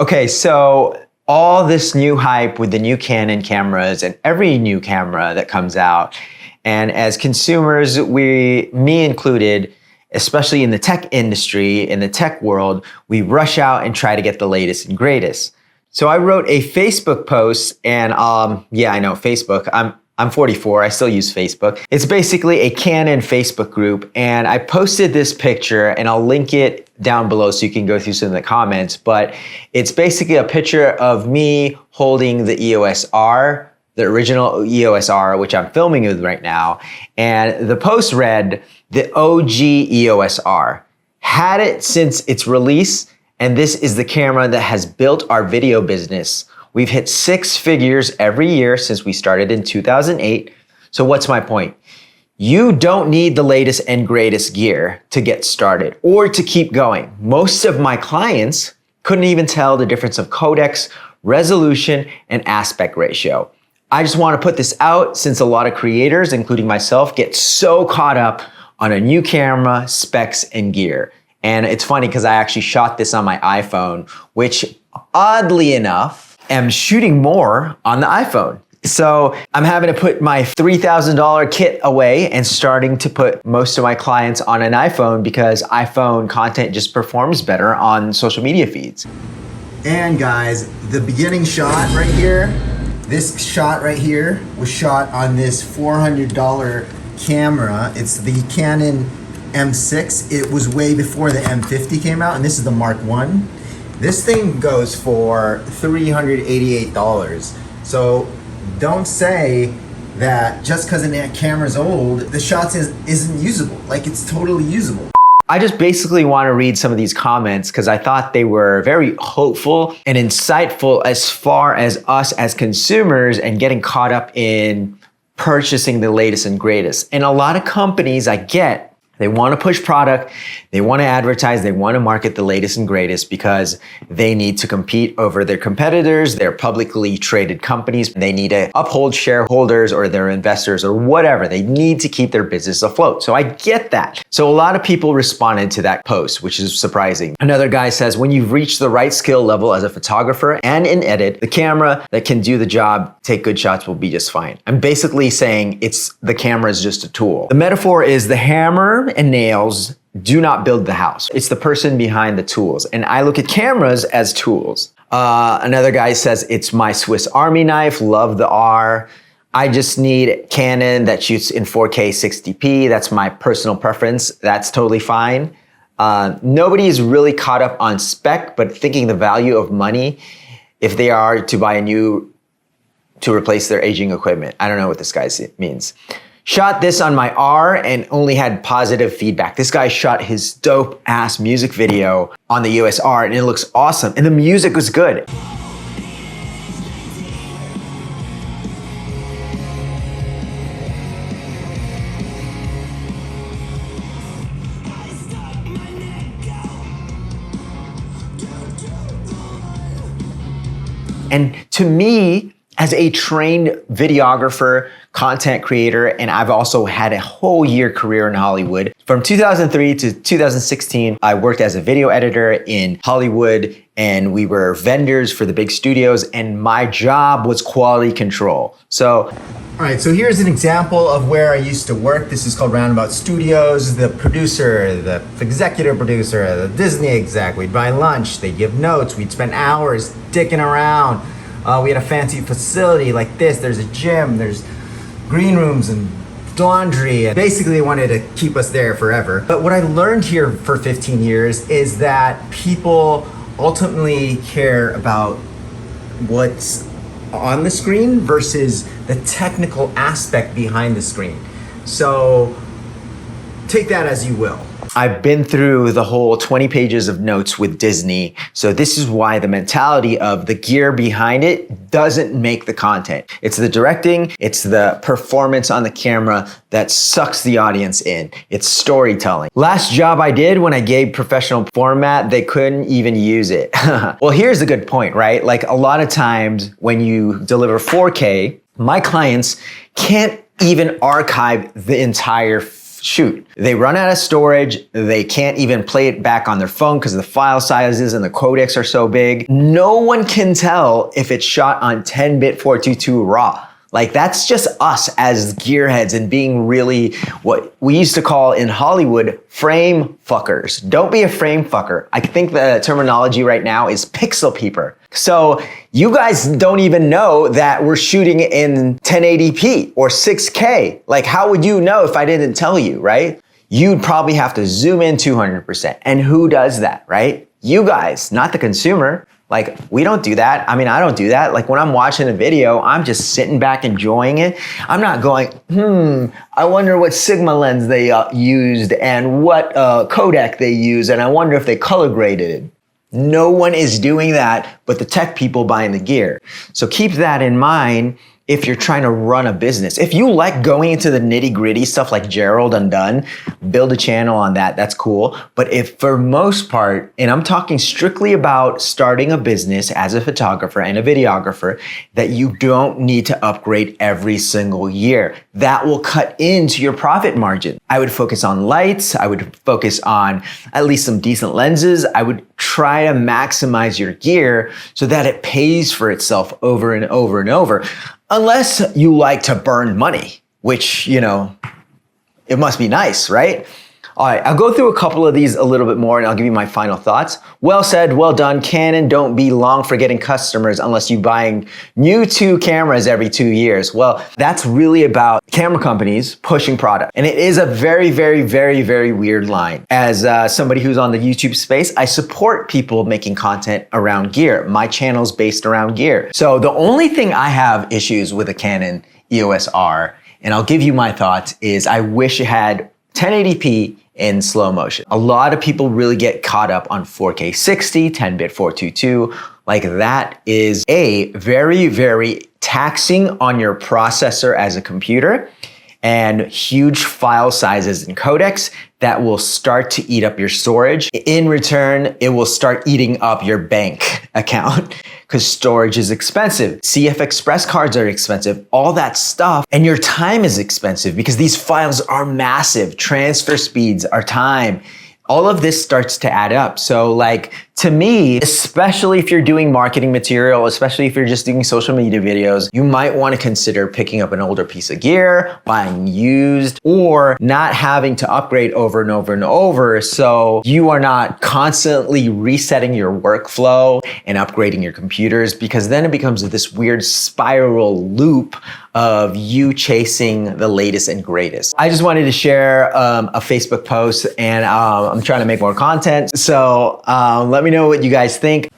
Okay, so all this new hype with the new Canon cameras and every new camera that comes out. And as consumers, me included, especially in the tech industry, in the tech world, we rush out and try to get the latest and greatest. So I wrote a Facebook post and yeah, I know Facebook. I'm 44, I still use Facebook. It's basically a Canon Facebook group, and I posted this picture and I'll link it down below so you can go through some of the comments, but it's basically a picture of me holding the EOS R, the original EOS R, which I'm filming with right now. And the post read, the OG EOS R. Had it since its release, and this is the camera that has built our video business. We've hit 6 figures every year since we started in 2008. So what's my point? You don't need the latest and greatest gear to get started or to keep going. Most of my clients couldn't even tell the difference of codecs, resolution, and aspect ratio. I just want to put this out since a lot of creators, including myself, get so caught up on a new camera, specs, and gear. And it's funny because I actually shot this on my iPhone, which oddly enough, am shooting more on the iPhone. So I'm having to put my $3,000 kit away and starting to put most of my clients on an iPhone because iPhone content just performs better on social media feeds. And guys, the beginning shot right here, this shot right here was shot on this $400 camera. It's the Canon M6. It was way before the M50 came out, and this is the Mark I. This thing goes for $388. So don't say that just because a camera's old, the shots isn't usable. Like, it's totally usable. I just basically want to read some of these comments because I thought they were very hopeful and insightful as far as us as consumers and getting caught up in purchasing the latest and greatest. And a lot of companies, I get, they want to push product, they want to advertise, they want to market the latest and greatest because they need to compete over their competitors. They're publicly traded companies. They need to uphold shareholders or their investors or whatever. They need to keep their business afloat. So I get that. So a lot of people responded to that post, which is surprising. Another guy says, when you've reached the right skill level as a photographer and in edit, the camera that can do the job, take good shots will be just fine. I'm basically saying the camera is just a tool. The metaphor is the hammer and nails do not build the house. It's the person behind the tools. And I look at cameras as tools. Another guy says, it's my Swiss Army knife, love the R. I just need Canon that shoots in 4K 60p. That's my personal preference. That's totally fine. Nobody is really caught up on spec, but thinking the value of money if they are to buy to replace their aging equipment. I don't know what this guy means. Shot this on my R and only had positive feedback. This guy shot his dope ass music video on the EOS R and it looks awesome. And the music was good. And to me, as a trained videographer, content creator, and I've also had a whole year career in Hollywood. From 2003 to 2016, I worked as a video editor in Hollywood and we were vendors for the big studios and my job was quality control. So, all right, so here's an example of where I used to work. This is called Roundabout Studios. The producer, the executive producer, the Disney exec, we'd buy lunch, they'd give notes, we'd spend hours dicking around. We had a fancy facility like this. There's a gym, there's green rooms and laundry. And basically they wanted to keep us there forever. But what I learned here for 15 years is that people ultimately care about what's on the screen versus the technical aspect behind the screen. So take that as you will. I've been through the whole 20 pages of notes with Disney. So this is why the mentality of the gear behind it doesn't make the content. It's the directing, it's the performance on the camera that sucks the audience in. It's storytelling. Last job I did when I gave professional format, they couldn't even use it. Well, here's the good point, right? Like a lot of times when you deliver 4K, my clients can't even archive the entire shoot. They run out of storage. They can't even play it back on their phone because the file sizes and the codecs are so big. No one can tell if it's shot on 10-bit 422 RAW. Like, that's just us as gearheads and being really what we used to call in Hollywood frame fuckers. Don't be a frame fucker. I think the terminology right now is pixel peeper. So you guys don't even know that we're shooting in 1080p or 6K. Like, how would you know if I didn't tell you, right? You'd probably have to zoom in 200%. And who does that, right? You guys, not the consumer. Like, we don't do that. I mean, I don't do that. Like, when I'm watching a video, I'm just sitting back enjoying it. I'm not going, I wonder what Sigma lens they used and what codec they used, and I wonder if they color graded it. No one is doing that but the tech people buying the gear. So keep that in mind if you're trying to run a business. If you like going into the nitty gritty stuff like Gerald Undone, build a channel on that, that's cool. But if for most part, and I'm talking strictly about starting a business as a photographer and a videographer, that you don't need to upgrade every single year. That will cut into your profit margin. I would focus on lights. I would focus on at least some decent lenses. I would try to maximize your gear so that it pays for itself over and over and over. Unless you like to burn money, which, you know, it must be nice, right? All right, I'll go through a couple of these a little bit more and I'll give you my final thoughts. Well said, well done. Canon, don't be long for getting customers unless you're buying new 2 cameras every 2 years. Well, that's really about camera companies pushing product. And it is a very, very, very, very weird line. As somebody who's on the YouTube space, I support people making content around gear. My channel's based around gear. So the only thing I have issues with a Canon EOS R, and I'll give you my thoughts, is I wish it had 1080p in slow motion. A lot of people really get caught up on 4K 60, 10-bit 422. Like, that is very, very taxing on your processor as a computer, and huge file sizes and codecs that will start to eat up your storage. In return, it will start eating up your bank account because storage is expensive. CF Express cards are expensive, all that stuff. And your time is expensive because these files are massive. Transfer speeds are time. All of this starts to add up. So, like, to me, especially if you're doing marketing material, especially if you're just doing social media videos, you might want to consider picking up an older piece of gear, buying used, or not having to upgrade over and over and over, so you are not constantly resetting your workflow and upgrading your computers, because then it becomes this weird spiral loop of you chasing the latest and greatest. I just wanted to share a Facebook post, and I'm trying to make more content. So let me know what you guys think.